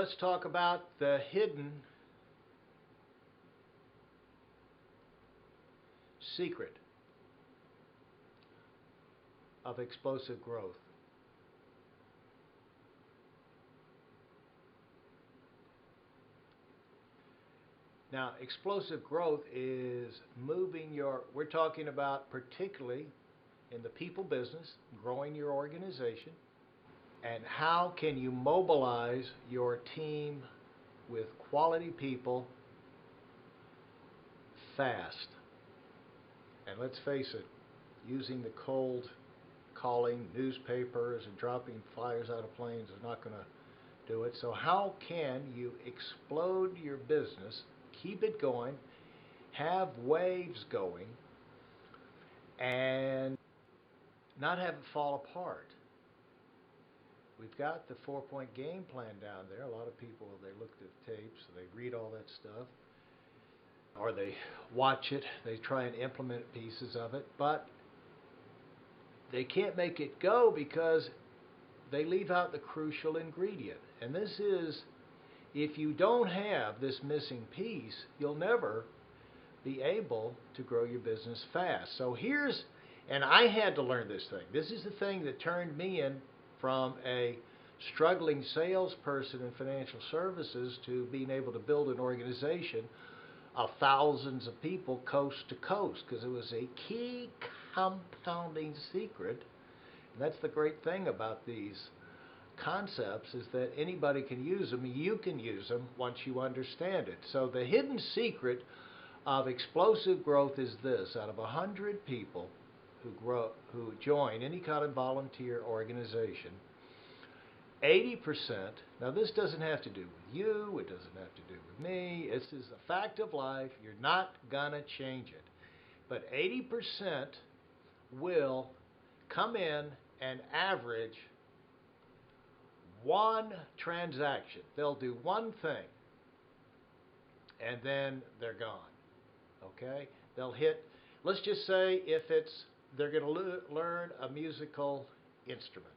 let's talk about the hidden secret of explosive growth. Now, explosive growth is we're talking about particularly in the people business, growing your organization, and how can you mobilize your team with quality people fast. And let's face it, using the cold calling newspapers and dropping flyers out of planes is not going to do it. So how can you explode your business, keep it going, have waves going, and not have it fall apart? We've got the 4-point game plan down there. A lot of people, they look at the tapes, they read all that stuff, or they watch it, they try and implement pieces of it, but they can't make it go because they leave out the crucial ingredient. And this is, if you don't have this missing piece, you'll never be able to grow your business fast. So and I had to learn this thing. This is the thing that turned me in from a struggling salesperson in financial services to being able to build an organization of thousands of people coast to coast, because it was a key compounding secret. And that's the great thing about these concepts, is that anybody can use them. You can use them once you understand it. So the hidden secret of explosive growth is this: out of 100 people who join any kind of volunteer organization, 80%, now this doesn't have to do with you, it doesn't have to do with me, this is a fact of life, you're not gonna change it, but 80% will come in and average one transaction. They'll do one thing and then they're gone. Okay? They'll hit, let's just say they're going to learn a musical instrument.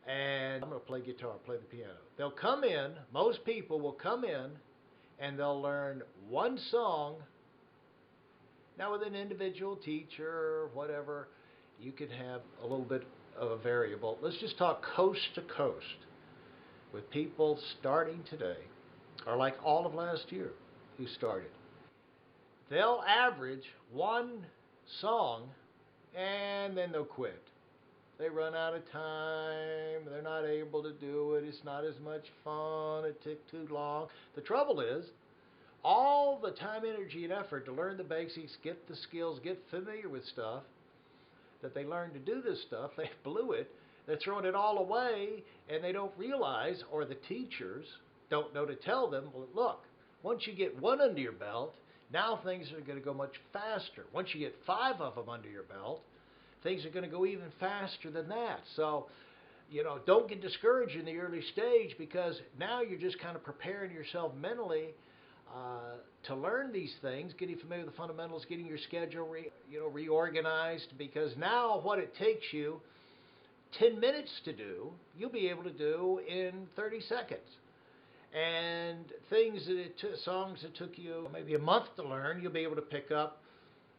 And I'm going to play guitar, play the piano. They'll come in, most people will come in, and they'll learn one song. Now with an individual teacher or whatever, you could have a little bit of a variable. Let's just talk coast to coast with people starting today, or like all of last year who started. They'll average one song and then they'll quit. They run out of time, they're not able to do it, it's not as much fun, it took too long. The trouble is, all the time, energy, and effort to learn the basics, get the skills, get familiar with stuff, that they learned to do this stuff, they blew it, they're throwing it all away, and they don't realize, or the teachers don't know to tell them, well, look, once you get one under your belt, now things are going to go much faster. Once you get 5 of them under your belt, things are going to go even faster than that. So, don't get discouraged in the early stage, because now you're just kind of preparing yourself mentally to learn these things, getting familiar with the fundamentals, getting your schedule reorganized, because now what it takes you 10 minutes to do, you'll be able to do in 30 seconds. And songs that took you maybe a month to learn, you'll be able to pick up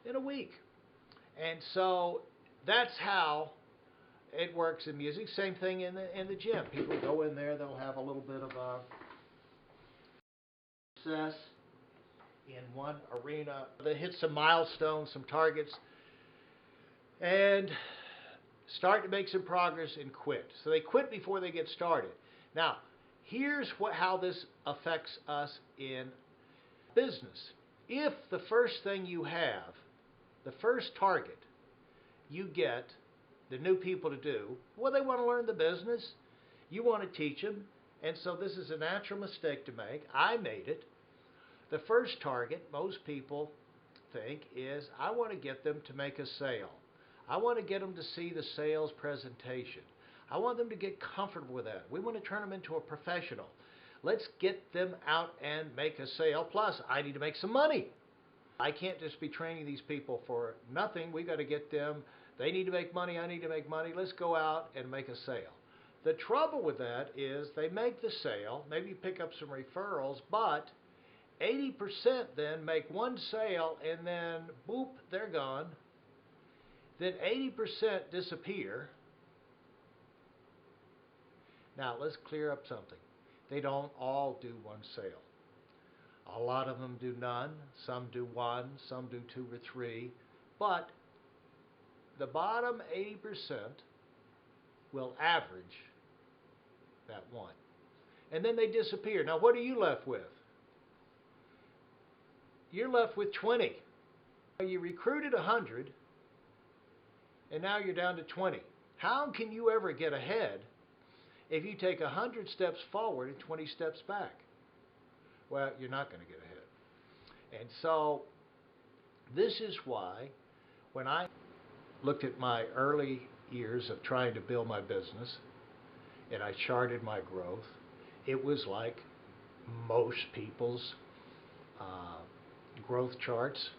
in a week. And so that's how it works in music. Same thing in the gym. People go in there, they'll have a little bit of a success in one arena. They hit some milestones, some targets, and start to make some progress and quit. So they quit before they get started. Now, here's how this affects us in business. If the first thing you have, the first target you get the new people to do, well, they want to learn the business, you want to teach them, and so this is a natural mistake to make. I made it. The first target, most people think, is I want to get them to make a sale. I want to get them to see the sales presentation. I want them to get comfortable with that. We want to turn them into a professional. Let's get them out and make a sale. Plus, I need to make some money. I can't just be training these people for nothing. We've got to get them. They need to make money. I need to make money. Let's go out and make a sale. The trouble with that is they make the sale, maybe pick up some referrals, but 80% then make one sale and then boop, they're gone. Then 80% disappear. Now let's clear up something. They don't all do one sale. A lot of them do none, some do one, some do two or three, but the bottom 80% will average that one. And then they disappear. Now what are you left with? You're left with 20. You recruited 100 and now you're down to 20. How can you ever get ahead if you take 100 steps forward and 20 steps back? Well, you're not going to get ahead. And so this is why when I looked at my early years of trying to build my business and I charted my growth, it was like most people's growth charts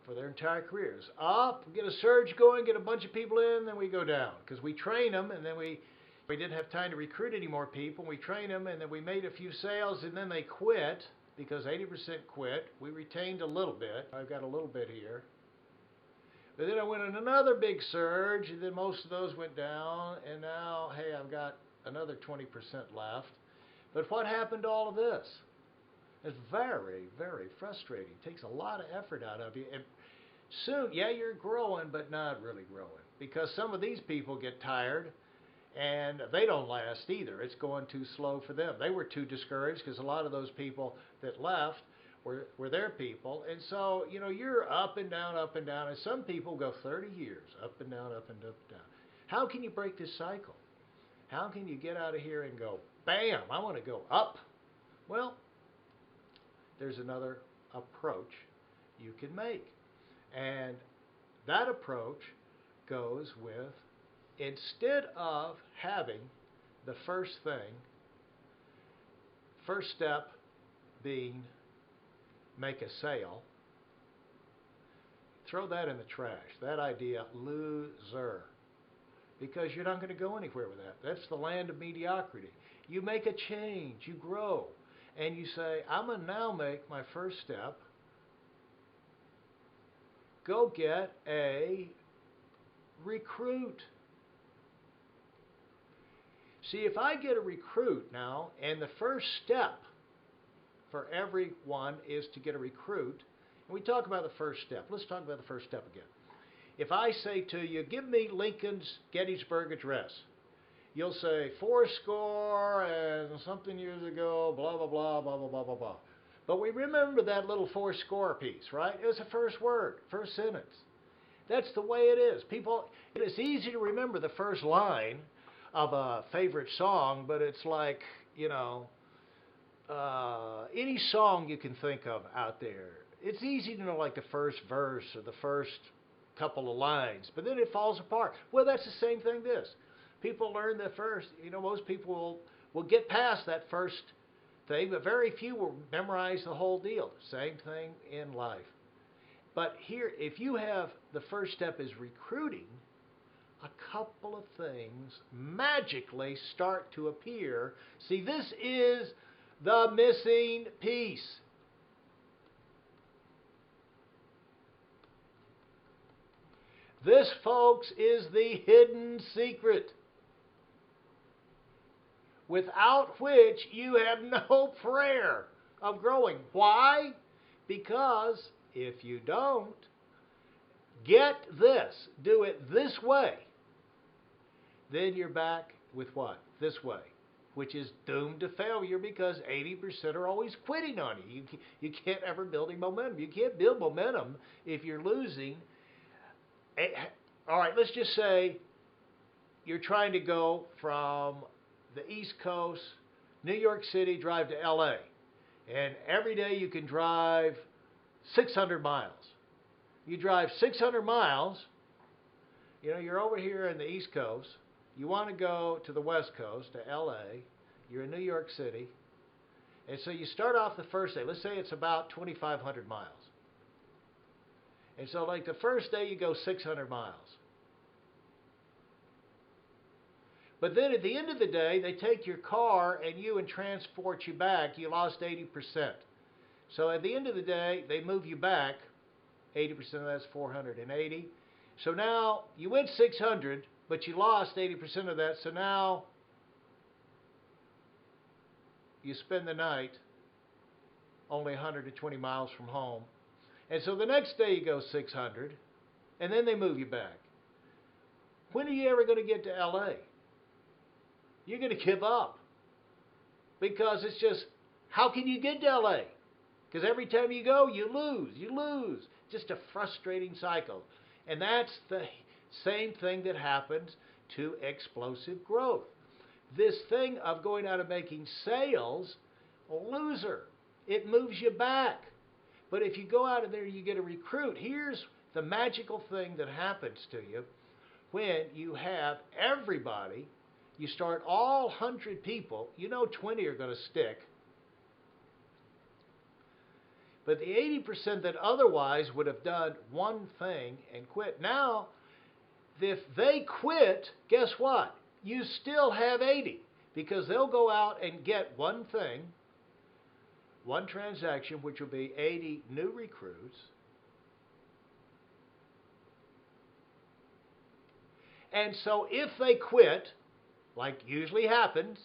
for their entire careers. Up, get a surge going, get a bunch of people in, then we go down. Because we train them, and then we didn't have time to recruit any more people. We trained them, and then we made a few sales, and then they quit, because 80% quit. We retained a little bit. I've got a little bit here. But then I went on another big surge, and then most of those went down, and now, hey, I've got another 20% left. But what happened to all of this? It's very, very frustrating. It takes a lot of effort out of you. And soon, yeah, you're growing, but not really growing. Because some of these people get tired, and they don't last either. It's going too slow for them. They were too discouraged because a lot of those people that left were their people. And so, you know, you're up and down, and some people go 30 years, up and down, up and up and down. How can you break this cycle? How can you get out of here and go, bam, I want to go up? Well, there's another approach you can make. And that approach goes with, instead of having the first step being make a sale, throw that in the trash. That idea, loser. Because you're not going to go anywhere with that. That's the land of mediocrity. You make a change, you grow. And you say, I'm going to now make my first step. Go get a recruit. See, if I get a recruit now, and the first step for everyone is to get a recruit, and we talk about the first step. Let's talk about the first step again. If I say to you, give me Lincoln's Gettysburg Address, you'll say 4 and something years ago, blah, blah, blah, blah, blah, blah, blah, blah. But we remember that little 4 piece, right? It was the first word, first sentence. That's the way it is. People, it's easy to remember the first line of a favorite song, but it's like, you know, any song you can think of out there. It's easy to know like the first verse or the first couple of lines, but then it falls apart. Well, that's the same thing this. People learn the first, you know, most people will get past that first thing, but very few will memorize the whole deal. Same thing in life. But here, if you have the first step is recruiting, a couple of things magically start to appear. See, this is the missing piece. This, folks, is the hidden secret, without which you have no prayer of growing. Why? Because if you don't, get this, do it this way, then you're back with what? This way, which is doomed to failure because 80% are always quitting on you. You can't ever build any momentum. You can't build momentum if you're losing. All right, let's just say you're trying to go from the East Coast, New York City, drive to LA. And every day you can drive 600 miles. You drive 600 miles, you know, you're over here in the East Coast. You want to go to the West Coast, to LA. You're in New York City. And so you start off the first day. Let's say it's about 2,500 miles. And so like the first day you go 600 miles. But then at the end of the day, they take your car and transport you back. You lost 80%. So at the end of the day, they move you back. 80% of that's 480. So now you went 600, but you lost 80% of that. So now you spend the night only 120 miles from home. And so the next day you go 600, and then they move you back. When are you ever going to get to LA? You're going to give up. Because it's just, how can you get to LA? Because every time you go, you lose. Just a frustrating cycle. And that's the same thing that happens to explosive growth. This thing of going out and making sales, loser. It moves you back. But if you go out of there, you get a recruit. Here's the magical thing that happens to you when you have everybody. You start all 100 people. You know 20 are going to stick. But the 80% that otherwise would have done one thing and quit. Now, if they quit, guess what? You still have 80. Because they'll go out and get one thing, one transaction, which will be 80 new recruits. And so if they quit, like usually happens,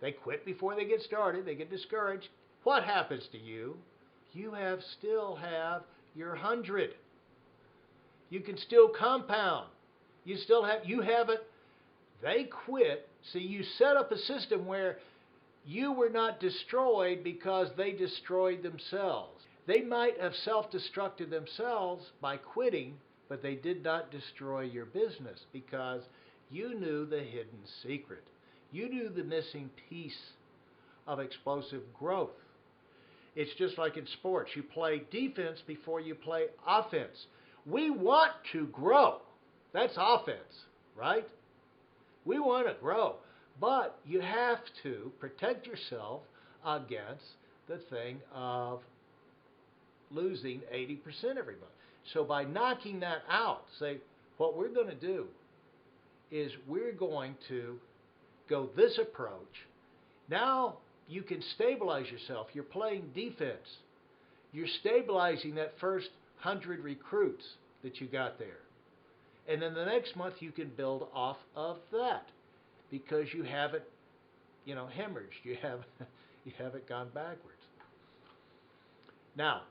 they quit before they get started, they get discouraged, what happens to you? You still have your 100. You can still compound. You haven't, they quit. See, you set up a system where you were not destroyed because they destroyed themselves. They might have self-destructed themselves by quitting, but they did not destroy your business because you knew the hidden secret. You knew the missing piece of explosive growth. It's just like in sports. You play defense before you play offense. We want to grow. That's offense, right? We want to grow. But you have to protect yourself against the thing of losing 80% everybody. So by knocking that out, say, what we're going to do is we're going to go this approach. Now you can stabilize yourself. You're playing defense. You're stabilizing that first 100 recruits that you got there. And then the next month you can build off of that because you haven't, hemorrhaged. You haven't gone backwards. Now,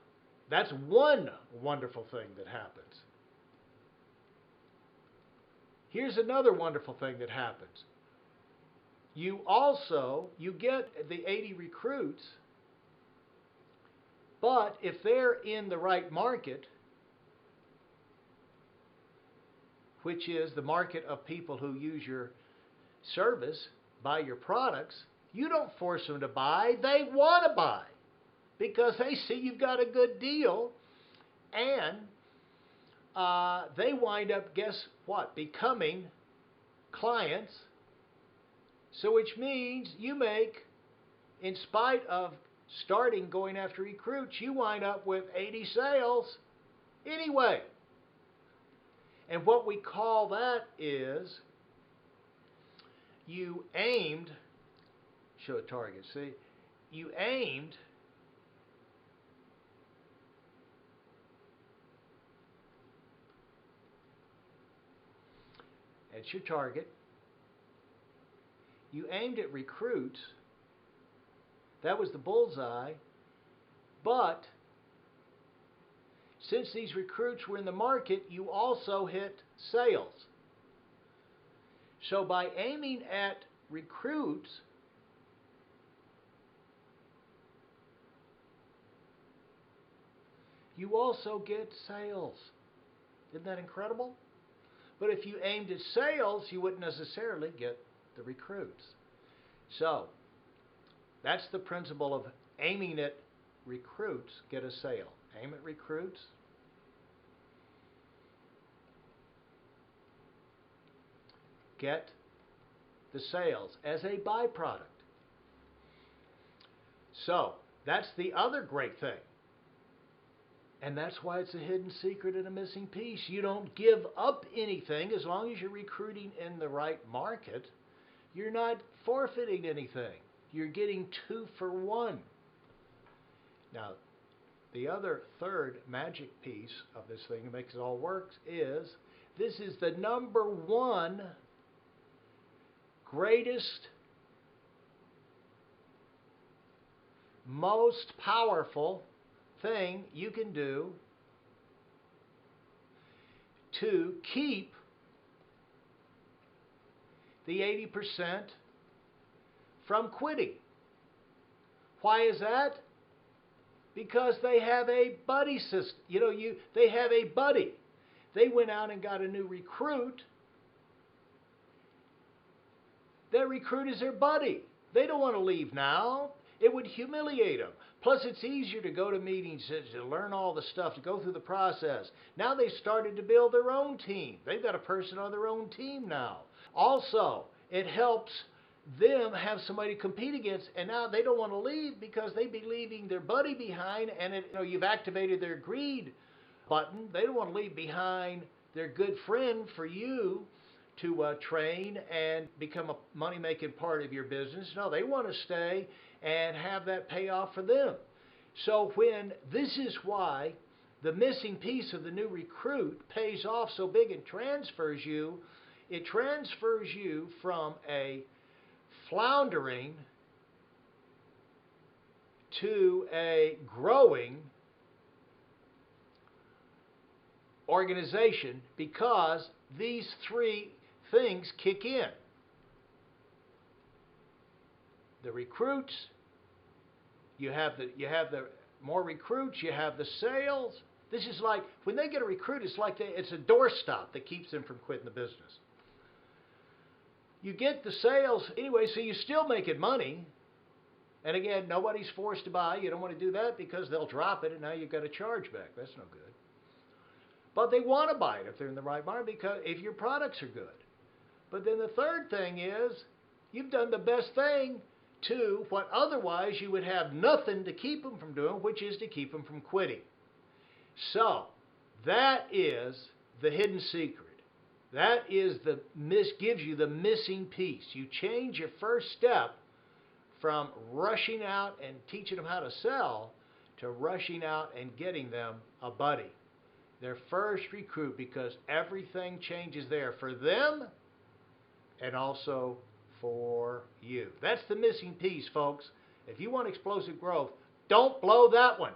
that's one wonderful thing that happens. Here's another wonderful thing that happens. You get the 80 recruits, but if they're in the right market, which is the market of people who use your service, buy your products, you don't force them to buy. They want to buy because they see you've got a good deal, and they wind up, guess what, becoming clients. So which means you make, in spite of going after recruits, you wind up with 80 sales anyway. And what we call that is you aimed, show a target, see, you aimed at your target. You aimed at recruits. That was the bullseye. But since these recruits were in the market, you also hit sales. So by aiming at recruits, you also get sales. Isn't that incredible? But if you aimed at sales, you wouldn't necessarily get the recruits. So that's the principle of aiming at recruits, get a sale. Aim at recruits, get the sales as a byproduct. So that's the other great thing. And that's why it's a hidden secret and a missing piece. You don't give up anything as long as you're recruiting in the right market. you're not forfeiting anything. You're getting 2 for 1. Now, the other third magic piece of this thing that makes it all work is this is the number 1 greatest, most powerful thing you can do to keep the 80% from quitting. Why is that? Because they have a buddy system. They have a buddy. They went out and got a new recruit. That recruit is their buddy. They don't want to leave now. It would humiliate them. Plus, it's easier to go to meetings, to learn all the stuff, to go through the process. Now they've started to build their own team. They've got a person on their own team now. Also, it helps them have somebody to compete against, and now they don't want to leave because they'd be leaving their buddy behind, and you've activated their greed button. They don't want to leave behind their good friend for you to train and become a money-making part of your business. No, they want to stay and have that payoff for them. So this is why the missing piece of the new recruit pays off so big and transfers you. It transfers you from a floundering to a growing organization because these 3 things kick in. The recruits, you have the more recruits, you have the sales. This is like, when they get a recruit, it's a doorstop that keeps them from quitting the business. You get the sales anyway, so you're still making money. And again, nobody's forced to buy. You don't want to do that because they'll drop it and now you've got a chargeback. That's no good. But they want to buy it if they're in the right market, because if your products are good. But then the third thing is, you've done the best thing to what otherwise you would have nothing to keep them from doing, which is to keep them from quitting. So, that is the hidden secret. That is gives you the missing piece. You change your first step from rushing out and teaching them how to sell to rushing out and getting them a buddy. Their first recruit, because everything changes there for them and also for you. That's the missing piece, folks. If you want explosive growth, don't blow that one.